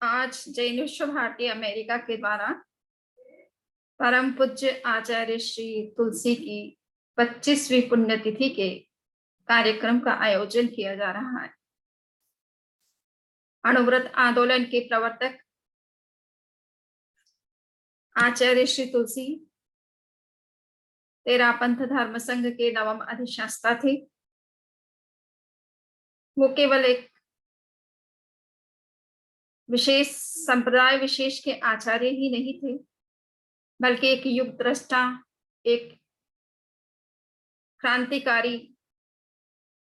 आज जैन विश्व भारती अमेरिका के द्वारा परम पूज्य आचार्य श्री तुलसी की 25वीं पुण्यतिथि के कार्यक्रम का आयोजन किया जा रहा है। अणुव्रत आंदोलन के प्रवर्तक आचार्य श्री तुलसी तेरापंथ धर्म संघ के नवम अधिष्ठाता थे। वो केवल एक विशेष संप्रदाय विशेष के आचार्य ही नहीं थे, बल्कि एक युग दृष्टा, एक क्रांतिकारी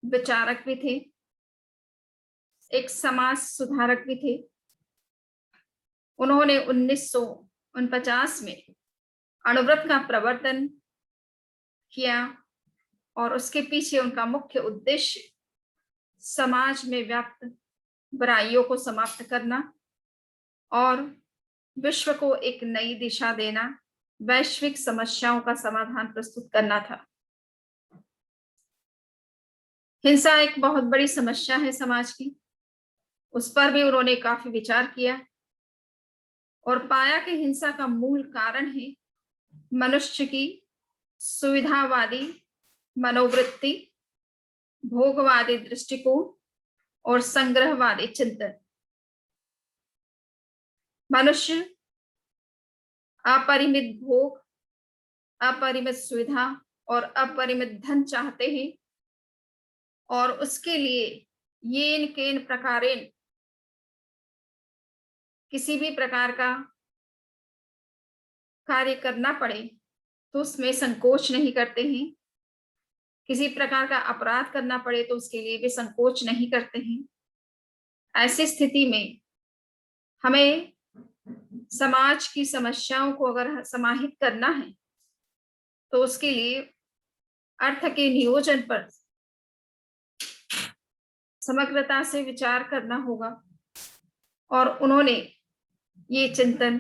विचारक भी थे, एक समाज सुधारक भी थे। उन्होंने 1949 में अणुव्रत का प्रवर्तन किया और उसके पीछे उनका मुख्य उद्देश्य समाज में व्याप्त बुराइयों को समाप्त करना और विश्व को एक नई दिशा देना, वैश्विक समस्याओं का समाधान प्रस्तुत करना था। हिंसा एक बहुत बड़ी समस्या है समाज की, उस पर भी उन्होंने काफी विचार किया और पाया कि हिंसा का मूल कारण है मनुष्य की सुविधावादी मनोवृत्ति, भोगवादी दृष्टिकोण और संग्रहवादी चिंतन। मनुष्य अपरिमित भोग, अपरिमित सुविधा और अपरिमित धन चाहते हैं और उसके लिए येन केन प्रकारेण किसी भी प्रकार का कार्य करना पड़े तो उसमें संकोच नहीं करते हैं। किसी प्रकार का अपराध करना पड़े तो उसके लिए भी संकोच नहीं करते हैं। ऐसी स्थिति में हमें समाज की समस्याओं को अगर समाहित करना है तो उसके लिए अर्थ के नियोजन पर समग्रता से विचार करना होगा। और उन्होंने ये चिंतन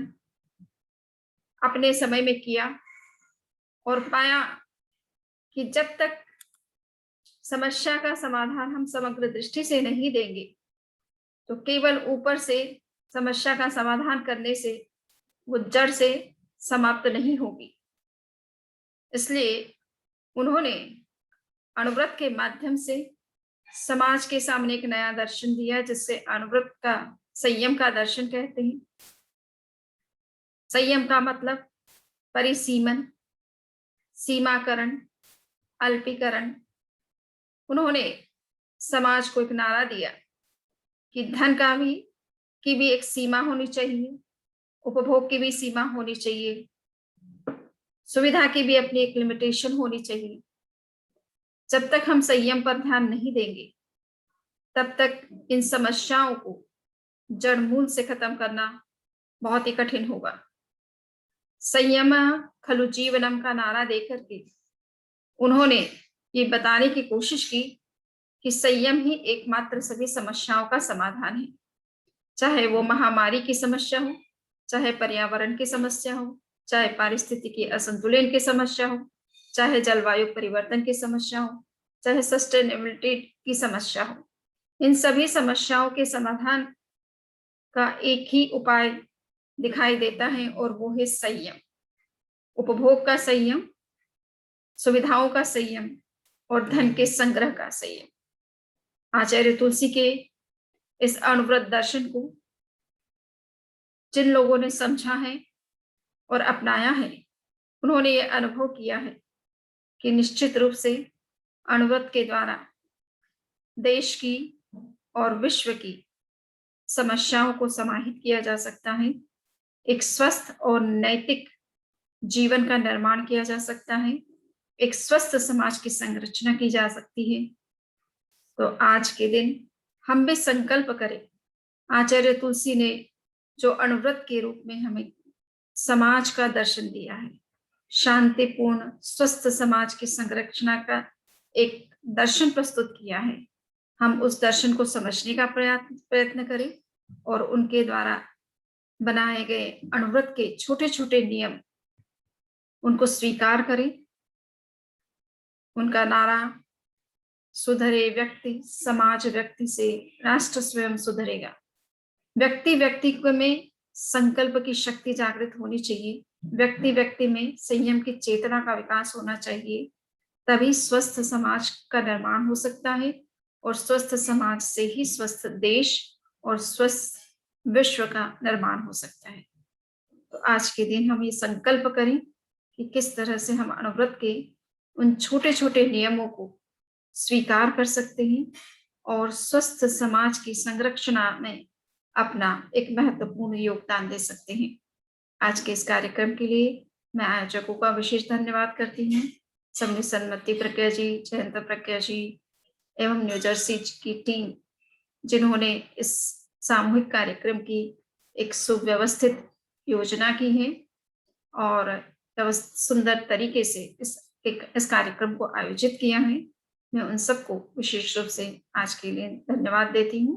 अपने समय में किया और पाया कि जब तक समस्या का समाधान हम समग्र दृष्टि से नहीं देंगे तो केवल ऊपर से समस्या का समाधान करने से वो जड़ से समाप्त नहीं होगी। इसलिए उन्होंने अणुव्रत के माध्यम से समाज के सामने एक नया दर्शन दिया, जिससे अणुव्रत का संयम का दर्शन कहते हैं। संयम का मतलब परिसीमन, सीमाकरण, अल्पीकरण। उन्होंने समाज को एक नारा दिया कि धन की भी एक सीमा होनी चाहिए, उपभोग की भी सीमा होनी चाहिए, सुविधा की भी अपनी एक लिमिटेशन होनी चाहिए। जब तक हम संयम पर ध्यान नहीं देंगे तब तक इन समस्याओं को जड़ मूल से खत्म करना बहुत ही कठिन होगा। संयम खलु जीवनम का नारा देकर के उन्होंने ये बताने की कोशिश की कि संयम ही एकमात्र सभी समस्याओं का समाधान है। चाहे वो महामारी की समस्या हो, चाहे पर्यावरण की समस्या हो, चाहे पारिस्थितिकी असंतुलन की समस्या हो, चाहे जलवायु परिवर्तन की समस्या हो, चाहे सस्टेनेबिलिटी की समस्या हो, इन सभी समस्याओं के समाधान का एक ही उपाय दिखाई देता है और वो है संयम। उपभोग का संयम, सुविधाओं का संयम और धन के संग्रह का संयम। आचार्य तुलसी के इस अणुव्रत दर्शन को जिन लोगों ने समझा है और अपनाया है, उन्होंने ये अनुभव किया है कि निश्चित रूप से अणुव्रत के द्वारा देश की और विश्व की समस्याओं को समाहित किया जा सकता है। एक स्वस्थ और नैतिक जीवन का निर्माण किया जा सकता है, एक स्वस्थ समाज की संरचना की जा सकती है। तो आज के दिन हम भी संकल्प करें, आचार्य तुलसी ने जो अणुव्रत के रूप में हमें समाज का दर्शन दिया है, शांतिपूर्ण स्वस्थ समाज की संरचना का एक दर्शन प्रस्तुत किया है, हम उस दर्शन को समझने का प्रयत्न करें और उनके द्वारा बनाए गए अणुव्रत के छोटे छोटे नियम उनको स्वीकार करें। उनका नारा सुधरे व्यक्ति, समाज व्यक्ति से राष्ट्र स्वयं सुधरेगा। व्यक्ति व्यक्तित्व में संकल्प की शक्ति जागृत होनी चाहिए। व्यक्ति व्यक्ति में संयम की चेतना का विकास होना चाहिए। तभी स्वस्थ समाज का निर्माण हो सकता है और स्वस्थ समाज से ही स्वस्थ देश और स्वस्थ विश्व का निर्माण हो सकता है। तो आज के दिन हम ये संकल्प करें कि किस तरह से हम अणुव्रत के उन छोटे-छोटे नियमों को स्वीकार कर सकते हैं और स्वस्थ समाज की संरचना में अपना एक महत्वपूर्ण योगदान दे सकते हैं। आज के इस कार्यक्रम के लिए मैं आयोजकों का विशेष धन्यवाद करती हूँ। समनी सन्मति प्रज्ञा जी, जयंत प्रज्ञा जी एवं न्यू जर्सी की टीम, जिन्होंने इस सामूहिक कार्यक्रम की एक सुव्यवस्थित योजना की है और सुंदर तरीके से इस कार्यक्रम को आयोजित किया है। मैं उन सबको विशेष रूप से आज के लिए धन्यवाद देती हूँ।